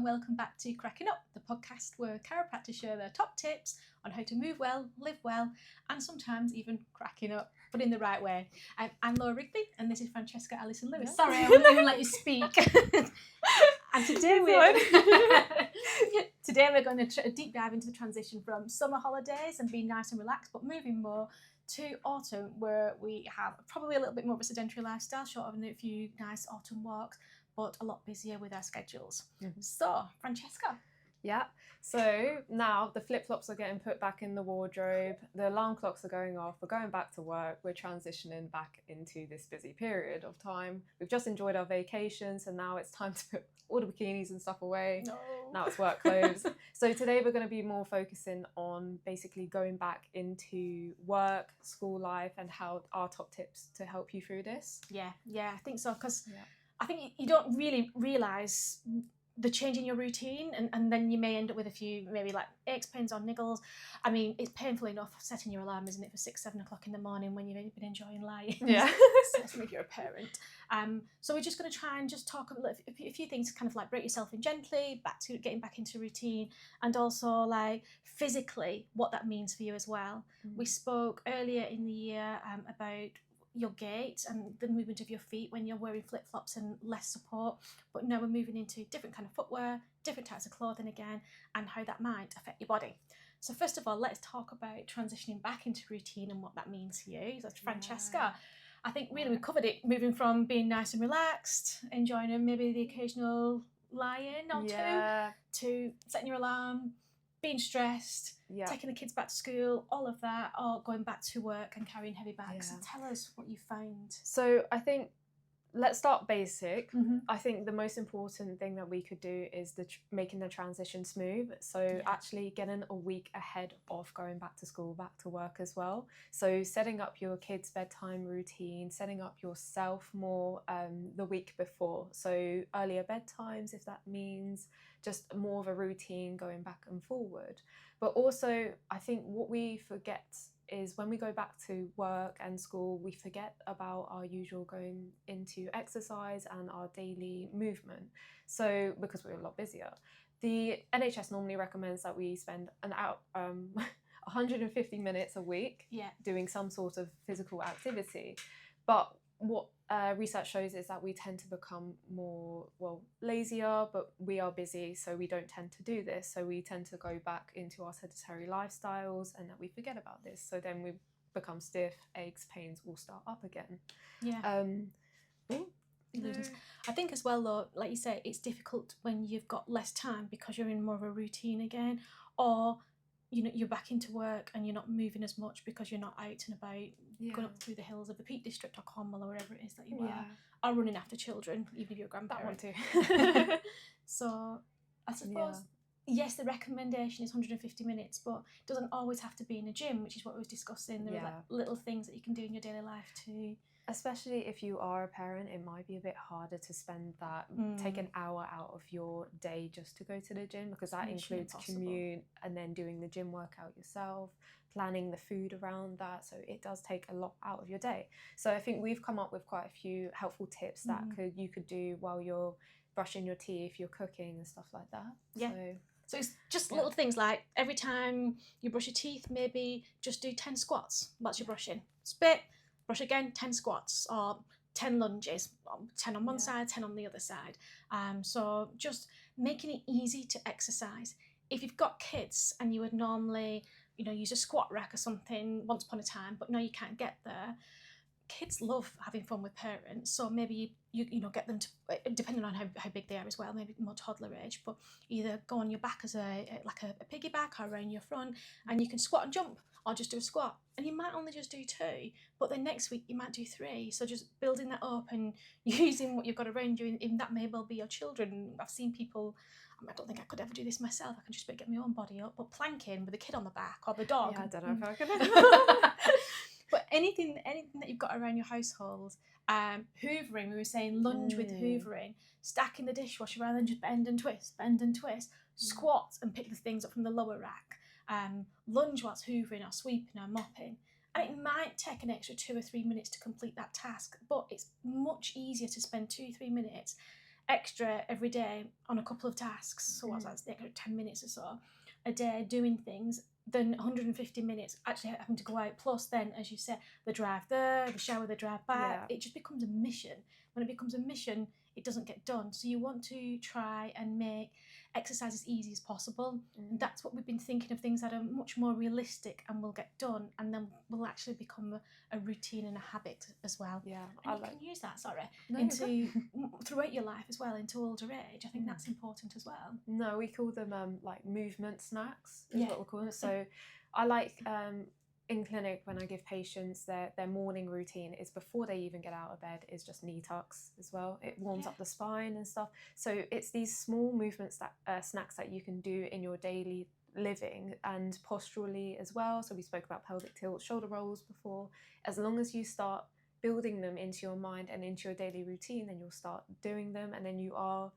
welcome back to Crackin Up, the podcast where chiropractors share their top tips on how to move well, live well, and sometimes even cracking up, but in the right way. I'm Laura Rigby, and this is Francesca Alison Lewis. Sorry, I wouldn't even let you speak. And today we're going to deep dive into the transition from summer holidays and being nice and relaxed, but moving more to autumn, where we have probably a little bit more of a sedentary lifestyle, short of a few nice autumn walks, but a lot busier with our schedules. Mm-hmm. So, Francesca. Yeah, so now the flip-flops are getting put back in the wardrobe, the alarm clocks are going off, we're going back to work, we're transitioning back into this busy period of time. We've just enjoyed our vacations, and now it's time to put all the bikinis and stuff away. No. Now it's work clothes. So today we're going to be more focusing on basically going back into work, school life, and how our top tips to help you through this. Yeah, I think so, because I think you don't really realise the change in your routine, and then you may end up with a few maybe like aches, pains or niggles. I mean, it's painful enough setting your alarm, isn't it, for 6-7 o'clock in the morning when you've been enjoying lying. Yeah. Especially if you're a parent. So we're just going to try and just talk a few things to kind of like break yourself in gently, back to getting back into routine, and also like physically what that means for you as well. We spoke earlier in the year about your gait and the movement of your feet when you're wearing flip-flops and less support, but now we're moving into different kind of footwear, different types of clothing again, and how that might affect your body. So first of all, let's talk about transitioning back into routine and what that means for you. So Francesca, I think really we covered it, moving from being nice and relaxed, enjoying maybe the occasional lie-in or two, to setting your alarm, being stressed, taking the kids back to school, all of that, or going back to work and carrying heavy bags. So tell us what you found. So I think let's start basic. I think the most important thing that we could do is making the transition smooth. So actually getting a week ahead of going back to school, back to work as well. So setting up your kids' bedtime routine, setting up yourself more the week before. So earlier bedtimes, if that means just more of a routine going back and forward. But also, I think what we forget is when we go back to work and school, we forget about our usual going into exercise and our daily movement. So because we're a lot busier, the NHS normally recommends that we spend 150 minutes a week doing some sort of physical activity. But what research shows is that we tend to become more, lazier, but we are busy, so we don't tend to do this. So we tend to go back into our sedentary lifestyles, and that we forget about this. So then we become stiff, aches, pains will start up again. I think as well, though, like you say, it's difficult when you've got less time because you're in more of a routine again, or you're back into work and you're not moving as much because you're not out and about going up through the hills of the Peak District or Cornwall or wherever it is that you are running after children, even if you're a grandparent. That one too. So I suppose, yes, the recommendation is 150 minutes, but it doesn't always have to be in a gym, which is what we were discussing. There are like little things that you can do in your daily life too. Especially if you are a parent, it might be a bit harder to spend that, take an hour out of your day just to go to the gym, because that includes commute and then doing the gym workout yourself, planning the food around that. So it does take a lot out of your day. So I think we've come up with quite a few helpful tips that you could do while you're brushing your teeth, you're cooking and stuff like that. So it's just little things like every time you brush your teeth, maybe just do 10 squats whilst you're brushing. Spit, brush again, 10 squats, or 10 lunges, 10 on one side, 10 on the other side. So just making it easy to exercise. If you've got kids and you would normally, use a squat rack or something once upon a time, but now you can't get there, kids love having fun with parents. So maybe you get them to, depending on how big they are as well, maybe more toddler age, but either go on your back as a piggyback or around your front, and you can squat and jump, or just do a squat. And you might only just do 2, but then next week you might do 3. So just building that up and using what you've got around you, and that may well be your children. I've seen people, I don't think I could ever do this myself, I can just get my own body up, but planking with a kid on the back or the dog. I don't know if I could. But anything that you've got around your household, hoovering, we were saying lunge with hoovering, stacking the dishwasher rather than just bend and twist, squat and pick the things up from the lower rack, lunge whilst hoovering or sweeping or mopping. And it might take an extra 2 or 3 minutes to complete that task, but it's much easier to spend 2-3 minutes extra every day on a couple of tasks, so what's that, 10 minutes or so a day doing things, than 150 minutes actually having to go out, plus then, as you said, the drive there, the shower, the drive back. It just becomes a mission. When it becomes a mission, it doesn't get done. So you want to try and make exercise as easy as possible. And that's what we've been thinking of, things that are much more realistic and will get done, and then will actually become a routine and a habit as well. Yeah, and you can use that, into throughout your life as well, into older age. I think that's important as well. No, we call them like movement snacks is what we call them. So I like in clinic, when I give patients, their morning routine is, before they even get out of bed, is just knee tucks as well. It warms up the spine and stuff. So it's these small movements, that snacks that you can do in your daily living, and posturally as well. So we spoke about pelvic tilt, shoulder rolls before. As long as you start building them into your mind and into your daily routine, then you'll start doing them, and then you are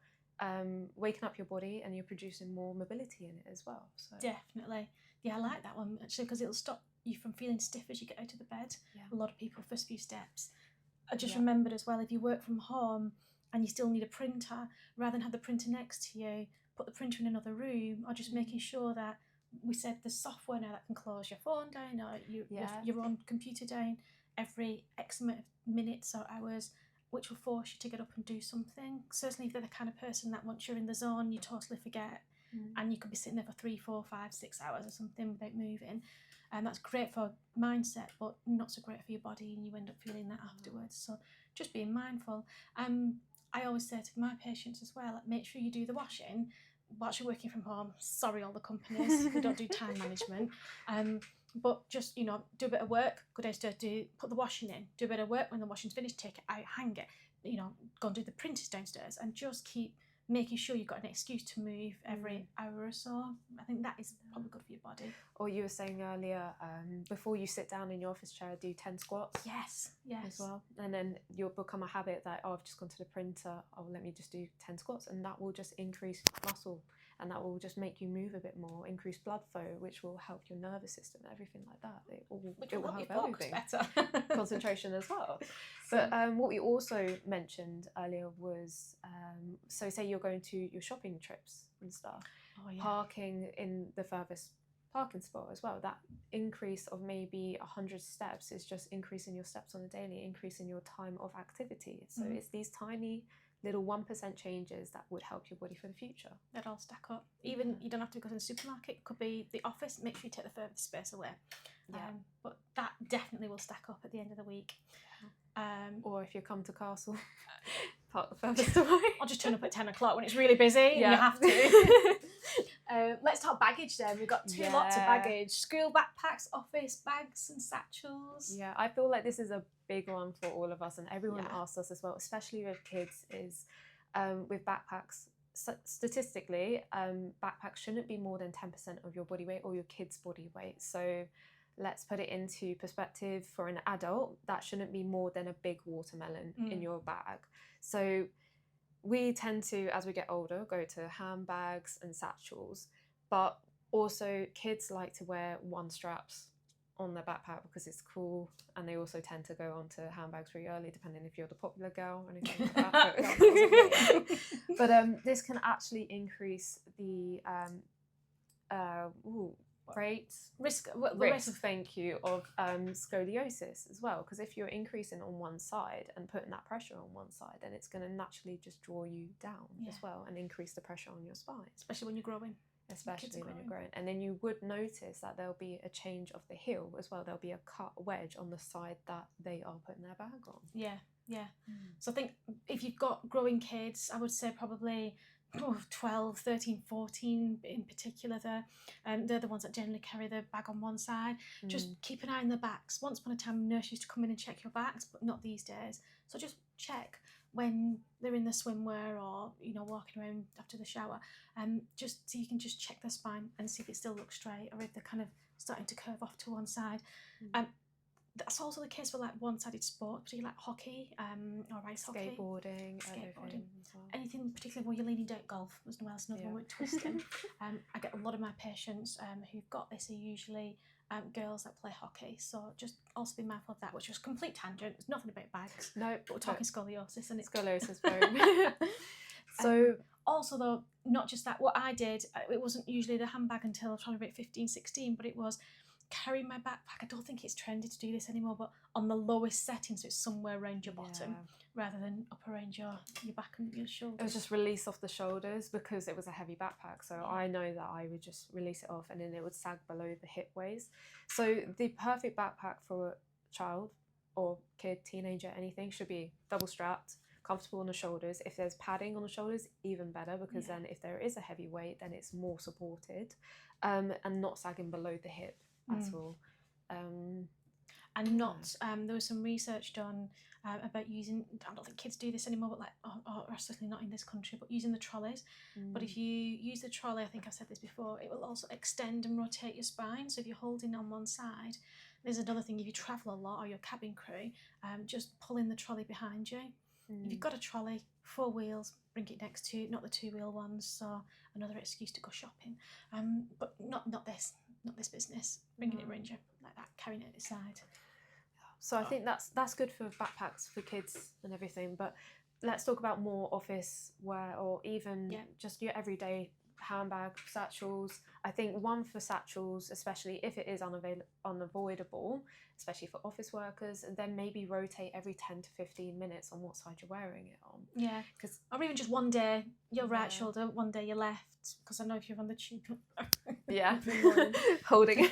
waking up your body, and you're producing more mobility in it as well. So definitely, I like that one actually, because it'll stop you from feeling stiff as you get out of the bed. A lot of people, first few steps. I just remembered as well, if you work from home and you still need a printer, rather than have the printer next to you, put the printer in another room, or just making sure that, we said there's software now that can close your phone down, or your own computer down every X amount of minutes or hours, which will force you to get up and do something. Certainly if they're the kind of person that once you're in the zone, you totally forget, and you could be sitting there for 3, 4, 5, 6 hours or something without moving. And that's great for mindset, but not so great for your body, and you end up feeling that afterwards. So just being mindful. I always say to my patients as well, make sure you do the washing whilst you're working from home. Sorry, all the companies who don't do time management. But just, do a bit of work, go downstairs, put the washing in, do a bit of work. When the washing's finished, take it out, hang it, go and do the printers downstairs, and just keep making sure you've got an excuse to move every hour or so. I think that is probably good for your body. Or you were saying earlier, before you sit down in your office chair, do 10 squats. Yes. As well. And then you'll become a habit that, I've just gone to the printer, let me just do 10 squats, and that will just increase muscle, and that will just make you move a bit more, increase blood flow, which will help your nervous system, everything like that. It will help everything. Better. Concentration as well. But what we also mentioned earlier was, so say you're going to your shopping trips and stuff, parking in the furthest parking spot as well. That increase of maybe 100 steps is just increasing your steps on a daily, increasing your time of activity. So it's these tiny little 1% changes that would help your body for the future. That all stack up. Even you don't have to go to the supermarket, it could be the office. Make sure you take the furthest space away. But that definitely will stack up at the end of the week. Or if you come to Castle, park the furthest away. I'll just turn up at 10 o'clock when it's really busy and you have to. Let's talk baggage then. We've got lots of baggage. School backpacks, office bags and satchels. Yeah, I feel like this is a big one for all of us, and everyone asks us as well, especially with kids, is with backpacks. So statistically, backpacks shouldn't be more than 10% of your body weight or your kid's body weight. So let's put it into perspective. For an adult, that shouldn't be more than a big watermelon in your bag. So we tend to, as we get older, go to handbags and satchels, but also kids like to wear one straps on their backpack because it's cool, and they also tend to go on to handbags very early, depending if you're the popular girl or anything like that. But this can actually increase the risk of scoliosis as well, because if you're increasing on one side and putting that pressure on one side, then it's going to naturally just draw you down as well, and increase the pressure on your spine, especially when you're growing. And then you would notice that there'll be a change of the heel as well. There'll be a cut wedge on the side that they are putting their bag on. So I think if you've got growing kids, I would say probably 12, 13, 14 in particular there. They're the ones that generally carry the bag on one side. Just keep an eye on their backs. Once upon a time, nurses used to come in and check your backs, but not these days. So just check when they're in the swimwear or walking around after the shower, just so you can just check their spine and see if it still looks straight, or if they're kind of starting to curve off to one side. That's also the case for like one-sided sport, particularly like hockey or ice hockey. Skateboarding. Anything particularly where you're leaning down. Golf was another one with twisting. I get a lot of my patients who've got this are usually girls that play hockey, so just also be mindful of that, which was complete tangent. It's nothing about bags. No, but we're talking scoliosis, and it's scoliosis bone. So also though, not just that, what I did, it wasn't usually the handbag until I was probably about 15, 16, but it was carrying my backpack. I don't think it's trendy to do this anymore, but on the lowest setting, so it's somewhere around your bottom rather than up around your back and your shoulders. It was just release off the shoulders because it was a heavy backpack. So I know that I would just release it off and then it would sag below the hip waist. So the perfect backpack for a child or kid, teenager, anything should be double strapped, comfortable on the shoulders. If there's padding on the shoulders, even better, because then if there is a heavy weight, then it's more supported, and not sagging below the hip at all. And not, there was some research done about using, I don't think kids do this anymore, but like, or certainly not in this country, but using the trolleys. But if you use the trolley, I think I've said this before, it will also extend and rotate your spine. So if you're holding on one side, there's another thing, if you travel a lot or you're cabin crew, just pulling the trolley behind you. If you've got a trolley, 4 wheels, bring it next to you, not the 2-wheel ones, so another excuse to go shopping. But not this business. Bringing it around you like that, carrying it at the side. So I think that's good for backpacks for kids and everything. But let's talk about more office wear or even just your everyday handbag, satchels. I think one for satchels, especially if it is unavoidable, especially for office workers, and then maybe rotate every 10 to 15 minutes on what side you're wearing it on. Yeah, because or even just one day your right shoulder, one day your left, because I know if you're on the tube. Holding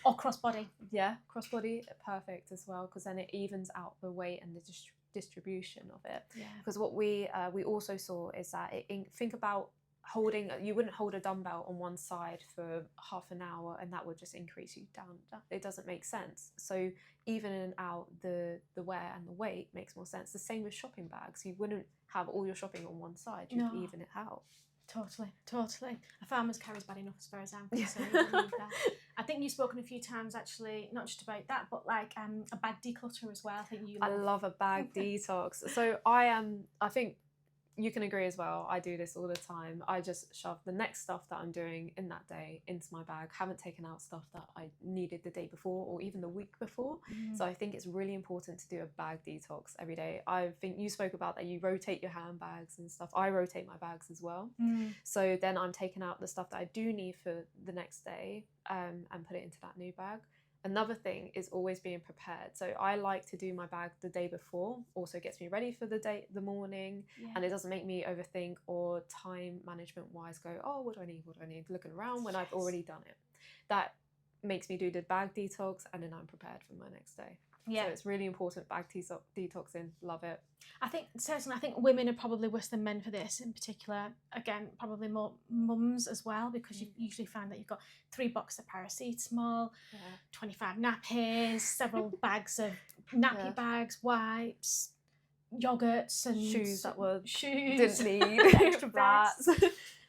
or crossbody. Yeah, crossbody, perfect as well, because then it evens out the weight and the distribution of it. Yeah. Because what we also saw is that think about holding, you wouldn't hold a dumbbell on one side for half an hour and that would just increase you down. It doesn't make sense. So evening out the wear and the weight makes more sense. The same with shopping bags. You wouldn't have all your shopping on one side, you'd even it out. Totally. A farmer's carry's bad enough as far as I'm concerned. I think you've spoken a few times actually, not just about that, but like a bag declutter as well. I love a bag detox. So I think you can agree as well. I do this all the time. I just shove the next stuff that I'm doing in that day into my bag. Haven't taken out stuff that I needed the day before or even the week before. So I think it's really important to do a bag detox every day. I think you spoke about that you rotate your handbags and stuff. I rotate my bags as well. So then I'm taking out the stuff that I do need for the next day and put it into that new bag. Another thing is always being prepared. So I like to do my bag the day before, also gets me ready for the morning, and it doesn't make me overthink or time management wise go, oh, what do I need? Looking around when I've already done it. That makes me do the bag detox and then I'm prepared for my next day. Yeah. So it's really important, bag detoxing, love it. I think women are probably worse than men for this in particular. Again, probably more mums as well, because you usually find that you've got 3 boxes of paracetamol, 25 nappies, several bags of nappy bags, wipes, yogurts and shoes didn't need extra bags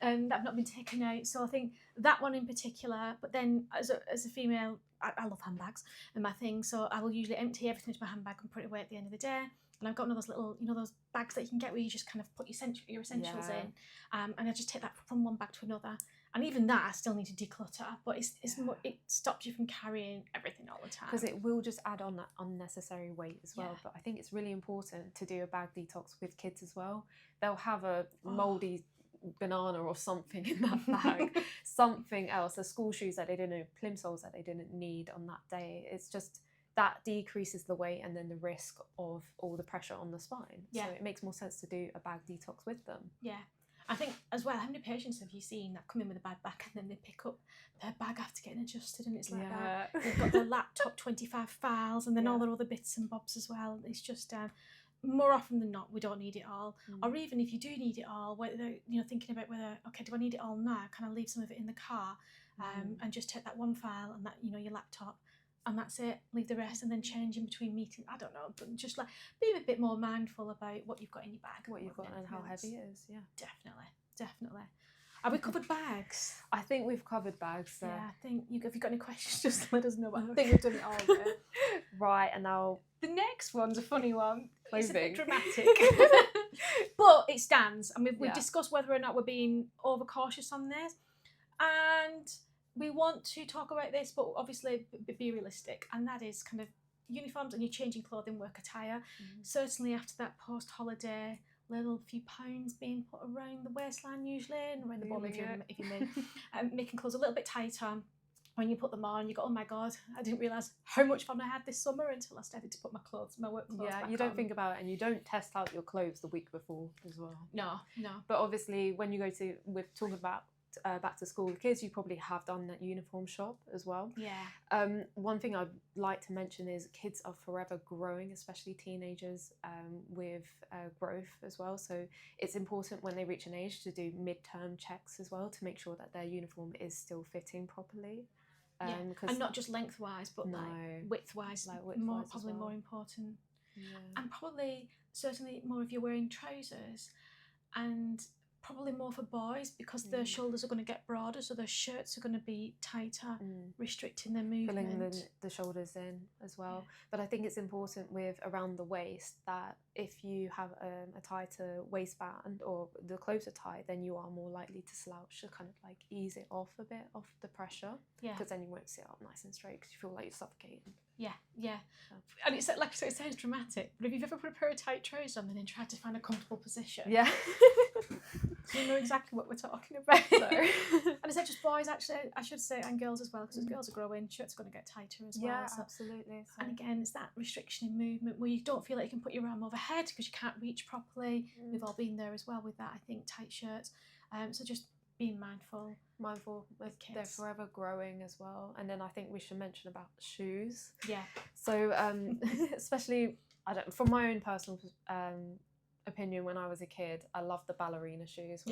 and that have not been taken out. So I think that one in particular. But then as a female, I love handbags and my thing, so I will usually empty everything into my handbag and put it away at the end of the day. And I've got one of those little, those bags that you can get where you just kind of put your essentials in, and I just take that from one bag to another. And even that, I still need to declutter, but it's more, it stops you from carrying everything all the time. Because it will just add on that unnecessary weight as well. But I think it's really important to do a bag detox with kids as well. They'll have a mouldy banana or something in that bag, something else, the school shoes that they didn't know, plimsolls that they didn't need on that day. It's just that decreases the weight and then the risk of all the pressure on the spine. So it makes more sense to do a bag detox with them. Yeah. I think as well, how many patients have you seen that come in with a bad back and then they pick up their bag after getting adjusted, and it's like that. They've got their laptop, 25 files, and then all their other bits and bobs as well. It's just more often than not, we don't need it all. Or even if you do need it all, whether thinking about whether, okay, do I need it all now? Can I leave some of it in the car and just take that one file and that your laptop, and that's it, leave the rest, and then change in between meetings. I don't know, but just like being a bit more mindful about what you've got in your bag. What you've got and how heavy it is, Definitely. Have we covered bags? I think we've covered bags. Yeah, I think if you've got any questions, just let us know. I think we've done it all there. Right, and now the next one's a funny one. It's a bit dramatic. But it stands. And we've discussed whether or not we're being overcautious on this. And we want to talk about this, but obviously be realistic, and that is kind of uniforms and your changing clothing, work attire. Certainly after that post-holiday little few pounds being put around the waistline usually, and around the bottom if you may, making clothes a little bit tighter. When you put them on, you go, oh my God, I didn't realise how much fun I had this summer until I started to put my work clothes back on. You don't think about it, and you don't test out your clothes the week before as well. No. But obviously, when you go to, we're talking about back to school kids, you probably have done that uniform shop as well. Yeah. One thing I'd like to mention is kids are forever growing, especially teenagers, with growth as well. So it's important when they reach an age to do midterm checks as well to make sure that their uniform is still fitting properly. And not just lengthwise, but widthwise, probably more important. Yeah. And probably, certainly more if you're wearing trousers, and probably more for boys because their shoulders are going to get broader, so their shirts are going to be tighter, restricting their movement. Filling the shoulders in as well. Yeah. But I think it's important with around the waist that if you have a tighter waistband or the clothes are tight, then you are more likely to slouch, to kind of like ease it off a bit, off the pressure. Yeah. Because then you won't sit up nice and straight because you feel like you're suffocating. Yeah. And it's like, so it sounds dramatic, but if you've ever put a pair of tight trousers on and then tried to find a comfortable position, you know exactly what we're talking about. And is that just boys, actually, I should say, and girls as well, because as girls are growing, shirts are going to get tighter as well. Yeah, absolutely. So. And again, it's that restriction in movement where you don't feel like you can put your arm overhead because you can't reach properly. We've all been there as well with that, I think, tight shirts. So just being mindful with kids. They're forever growing as well. And then I think we should mention about shoes. Yeah. So especially, from my own personal opinion, when I was a kid, I loved the ballerina shoes.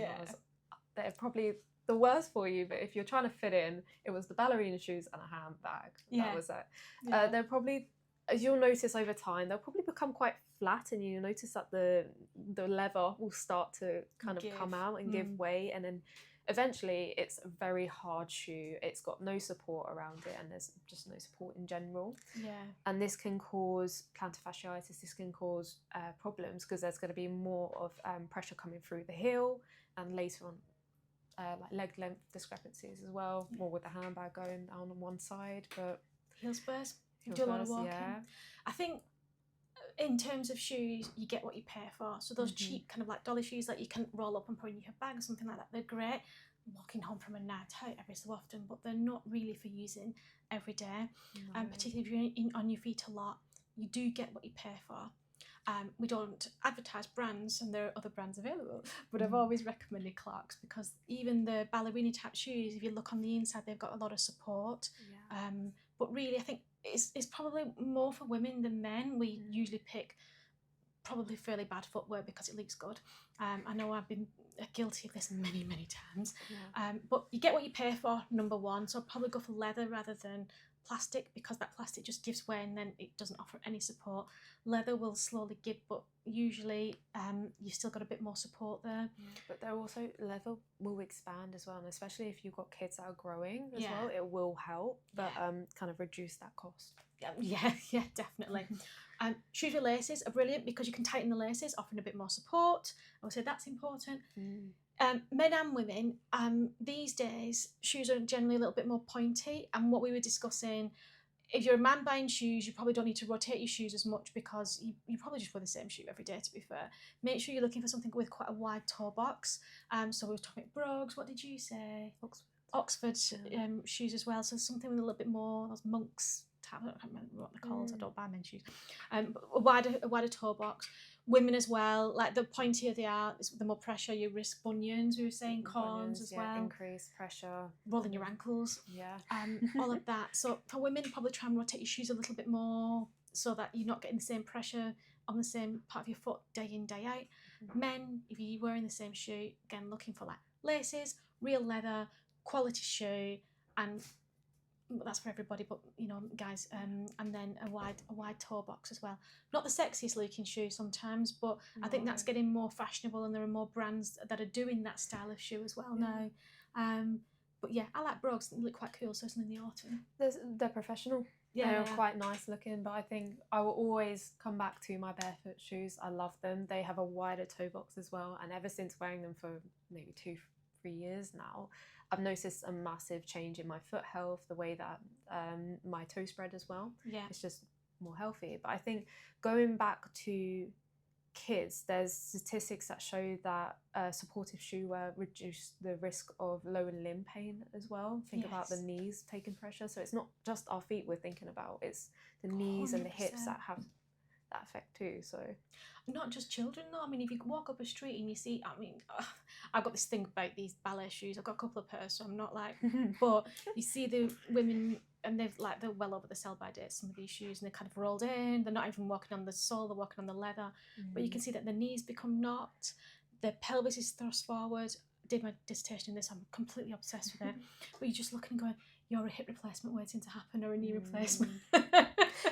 They're probably the worst for you, but if you're trying to fit in, it was the ballerina shoes and a handbag. That was it. Yeah. They're probably, as you'll notice over time, they'll probably become quite flat, and you'll notice that the leather will start to kind of come out and give way, and then eventually it's a very hard shoe. It's got no support around it, and there's just no support in general. Yeah. And this can cause plantar fasciitis. This can cause problems because there's going to be more of pressure coming through the heel, and later on like leg length discrepancies as well, more with the handbag going down on one side. But heel spurs, do a lot of walking. Yeah. I think in terms of shoes, you get what you pay for. So those cheap kind of like dolly shoes that you can roll up and put in your bag or something like that, they're great walking home from a night out every so often, but they're not really for using every day. And particularly if you're on your feet a lot, you do get what you pay for. We don't advertise brands, and there are other brands available, but I've always recommended Clark's because even the ballerina type shoes, if you look on the inside, they've got a lot of support. Yeah. But really, I think it's probably more for women than men. We usually pick probably fairly bad footwear because it looks good. I know I've been guilty of this many times. Yeah. But you get what you pay for, number one. So I'll probably go for leather rather than plastic, because that plastic just gives way and then it doesn't offer any support. Leather will slowly give, but usually you've still got a bit more support there. Yeah. But they're also, leather will expand as well, and especially if you've got kids that are growing as well, it will help, but kind of reduce that cost. Yeah, definitely. Shoes with laces are brilliant because you can tighten the laces, offering a bit more support. I would say that's important. Men and women, these days, shoes are generally a little bit more pointy. And what we were discussing, if you're a man buying shoes, you probably don't need to rotate your shoes as much because you probably just wear the same shoe every day, to be fair. Make sure you're looking for something with quite a wide toe box. So we were talking about brogues. What did you say? Oxford shoes as well. So something with a little bit more, those monks. I can't remember what they're called. I don't buy men's shoes. A wider toe box. Women as well, like the pointier they are, the more pressure you risk bunions. We were saying corns as well. Increased pressure. Rolling your ankles. Yeah. All of that. So for women, probably try and rotate your shoes a little bit more so that you're not getting the same pressure on the same part of your foot day in, day out. Men, if you're wearing the same shoe, again, looking for like laces, real leather, quality shoe, and that's for everybody, but you know, guys, and then a wide toe box as well. Not the sexiest looking shoe sometimes, but I think that's getting more fashionable, and there are more brands that are doing that style of shoe as well now. But yeah, I like brogues. They look quite cool, certainly in the autumn. They're professional. They're quite nice looking, but I think I will always come back to my barefoot shoes. I love them. They have a wider toe box as well, and ever since wearing them for maybe 2-3 years now, I've noticed a massive change in my foot health, the way that my toe spread as well. Yeah. It's just more healthy. But I think going back to kids, there's statistics that show that supportive shoe wear reduce the risk of lower limb pain as well. Think about the knees taking pressure. So it's not just our feet we're thinking about, it's the knees and the hips that have that effect too. So not just children though. I mean, if you walk up a street and you see, I mean, I've got this thing about these ballet shoes. I've got a couple of pairs, so I'm not like, but you see the women and they're well over the sell by date, some of these shoes, and they're kind of rolled in. They're not even walking on the sole, they're walking on the leather. But you can see that the knees become knocked, the pelvis is thrust forward. I did my dissertation in this, I'm completely obsessed with it. But you just look and go, you're a hip replacement waiting to happen, or a knee replacement.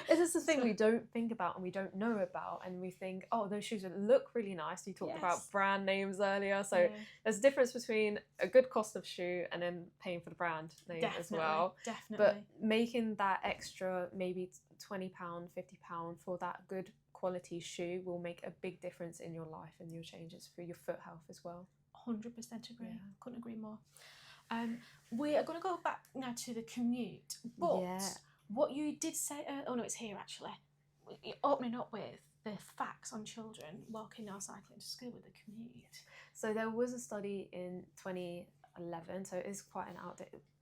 This is the thing we don't think about and we don't know about, and we think, oh, those shoes would look really nice. You talked about brand names earlier, so there's a difference between a good cost of shoe and then paying for the brand name as well. Definitely. But making that extra, maybe £20, £50 for that good quality shoe will make a big difference in your life and your changes for your foot health as well. 100% agree. Couldn't agree more. We are going to go back now to the commute, but what you did say, oh no, it's here actually. You're opening up with the facts on children walking or cycling to school with the commute. So there was a study in 2011, so it is quite an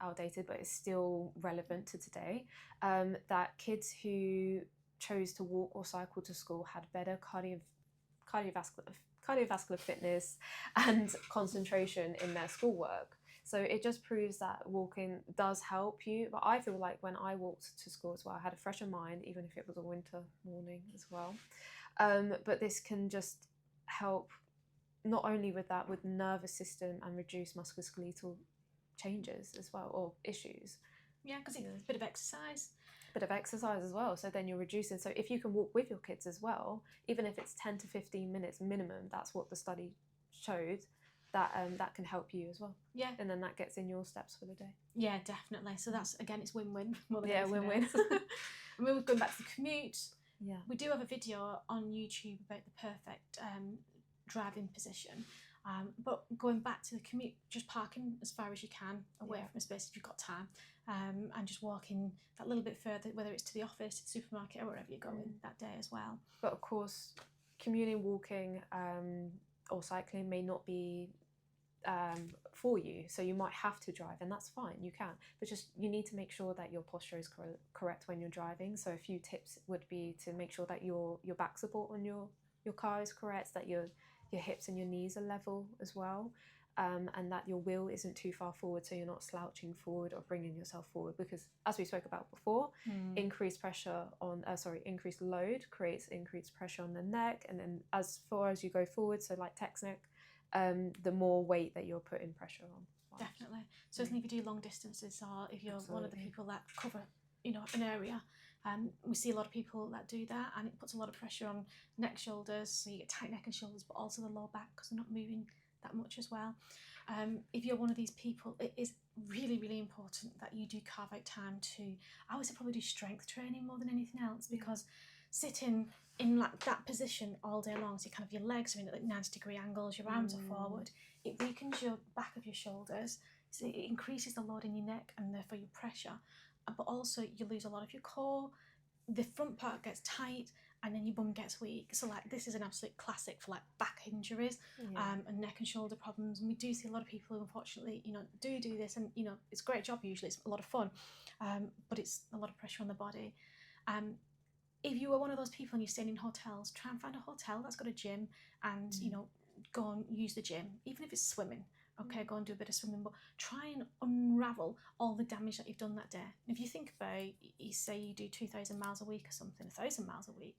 outdated, but it's still relevant to today, that kids who chose to walk or cycle to school had better cardiovascular fitness and concentration in their schoolwork. So it just proves that walking does help you. But I feel like when I walked to school as well, I had a fresher mind, even if it was a winter morning as well. But this can just help not only with that, with nervous system and reduce musculoskeletal changes as well, or issues. Yeah, because it's a bit of exercise. Bit of exercise as well, so then you're reducing. So if you can walk with your kids as well, even if it's 10 to 15 minutes minimum, that's what the study showed, that that can help you as well. Yeah. And then that gets in your steps for the day. Yeah, definitely. So that's, again, it's win-win more than win-win. And we were going back to the commute. Yeah. We do have a video on YouTube about the perfect driving position. But going back to the commute, just parking as far as you can away from a space if you've got time, and just walking that little bit further, whether it's to the office, to the supermarket, or wherever you're going that day as well. But of course, commuting, walking, or cycling may not be for you, so you might have to drive, and that's fine, you can, but just you need to make sure that your posture is correct when you're driving. So a few tips would be to make sure that your back support on your car is correct, that your hips and your knees are level as well, and that your wheel isn't too far forward, so you're not slouching forward or bringing yourself forward, because as we spoke about before, increased load creates increased pressure on the neck, and then as far as you go forward, so like text neck, the more weight that you're putting pressure on. Definitely. Certainly if you do long distances, or if you're one of the people that cover, an area, we see a lot of people that do that, and it puts a lot of pressure on neck, shoulders, so you get tight neck and shoulders, but also the lower back because they're not moving that much as well. If you're one of these people, it is really, really important that you do carve out time to, I would say probably do strength training more than anything else, because sitting in like that position all day long, so your legs are in at like 90-degree angles, your arms are forward, it weakens your back of your shoulders, so it increases the load in your neck and therefore your pressure, but also you lose a lot of your core, the front part gets tight, and then your bum gets weak. So like this is an absolute classic for like back injuries and neck and shoulder problems, and we do see a lot of people who unfortunately do this, and it's a great job, usually it's a lot of fun, but it's a lot of pressure on the body. If you are one of those people and you're staying in hotels, try and find a hotel that's got a gym, and go and use the gym, even if it's swimming. Okay, go and do a bit of swimming, but try and unravel all the damage that you've done that day. If you think about, you say you do 2,000 miles a week or something, 1,000 miles a week,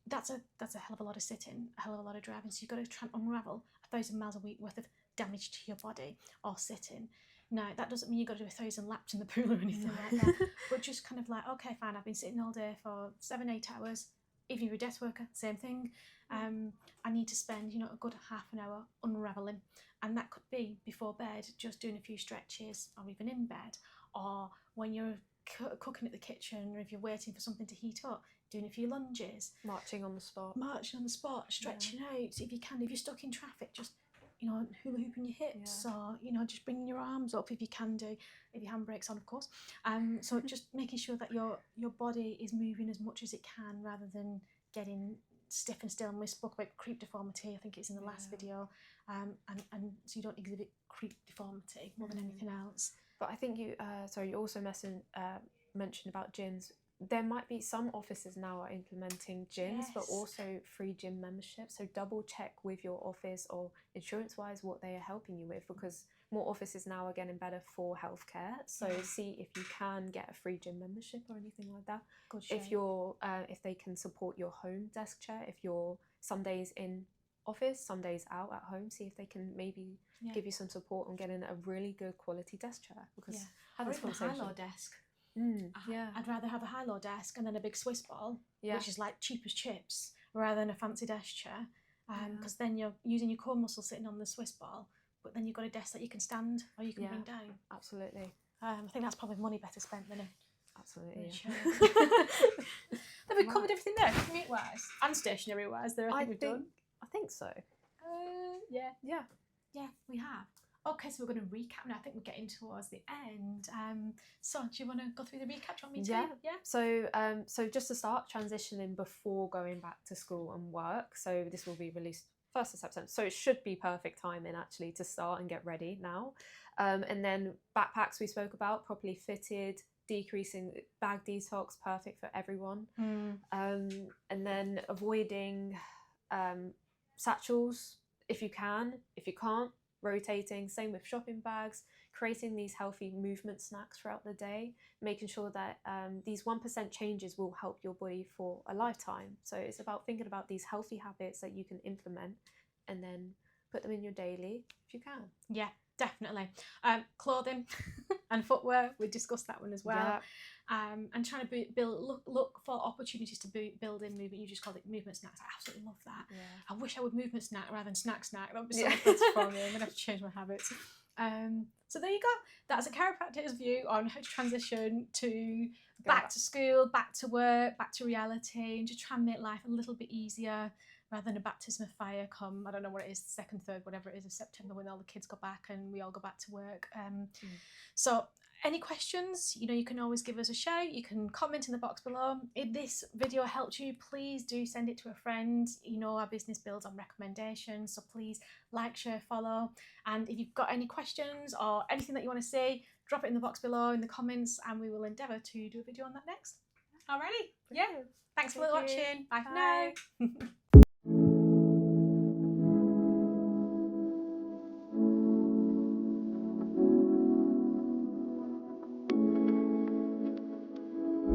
that's a hell of a lot of sitting, a hell of a lot of driving. So you've got to try and unravel 1,000 miles a week worth of damage to your body or sitting. Now, that doesn't mean you've got to do 1,000 laps in the pool or anything like that, but just kind of like, okay, fine, I've been sitting all day for 7-8 hours. If you're a desk worker, same thing. I need to spend, a good half an hour unravelling. And that could be before bed, just doing a few stretches, or even in bed, or when you're cooking at the kitchen, or if you're waiting for something to heat up, doing a few lunges. Marching on the spot. Stretching out if you can. If you're stuck in traffic, just, hula hooping your hips, or, just bringing your arms up if you can do, if your handbrake's on, of course. So just making sure that your body is moving as much as it can, rather than getting stiff and still, and we spoke about creep deformity, I think it's in the last video, and so you don't exhibit creep deformity more than anything else. But I think you also mentioned about gyms. There might be some offices now are implementing gyms, but also free gym memberships. So double check with your office or insurance-wise what they are helping you with, because more offices now are getting better for healthcare. So see if you can get a free gym membership or anything like that. If they can support your home desk chair, if you're some days in office, some days out at home, see if they can maybe give you some support on getting a really good quality desk chair. Because or even a high-low desk. I'd rather have a high-low desk and then a big Swiss ball, which is like cheap as chips, rather than a fancy desk chair. Because then you're using your core muscle sitting on the Swiss ball, but then you've got a desk that you can stand or you can bring down. Absolutely. I think that's probably money better spent than it. Absolutely. Then we've covered everything there, commute-wise and stationary-wise. There, I think we've done. I think so. Yeah, we have. Okay, so we're going to recap now. I think we're getting towards the end. So do you want to go through the recap? Do you want me to? Yeah. So just to start, transitioning before going back to school and work. So this will be released 1st of September. So it should be perfect timing actually to start and get ready now. And then backpacks we spoke about, properly fitted, decreasing bag detox, perfect for everyone. And then avoiding satchels if you can. If you can't, rotating. Same with shopping bags, creating these healthy movement snacks throughout the day, making sure that these 1% changes will help your body for a lifetime. So it's about thinking about these healthy habits that you can implement and then put them in your daily if you can. Yeah, definitely. Clothing and footwear, we discussed that one as well. And trying to look for opportunities to build in movement. You just called it movement snacks. I absolutely love that. I wish I would movement snack rather than snack. That would be so much better for me. I'm gonna have to change my habits. So there you go. That's a chiropractor's view on how to transition to back to school, back to work, back to reality, and just try and make life a little bit easier rather than a baptism of fire come, I don't know what it is, 2nd, 3rd, whatever it is, of September, when all the kids go back and we all go back to work. So any questions, you can always give us a shout. You can comment in the box below. If this video helped you, please do send it to a friend. Our business builds on recommendations, so please like, share, follow. And if you've got any questions or anything that you want to say, drop it in the box below in the comments and we will endeavour to do a video on that next. Alrighty, thanks for watching. Bye for now.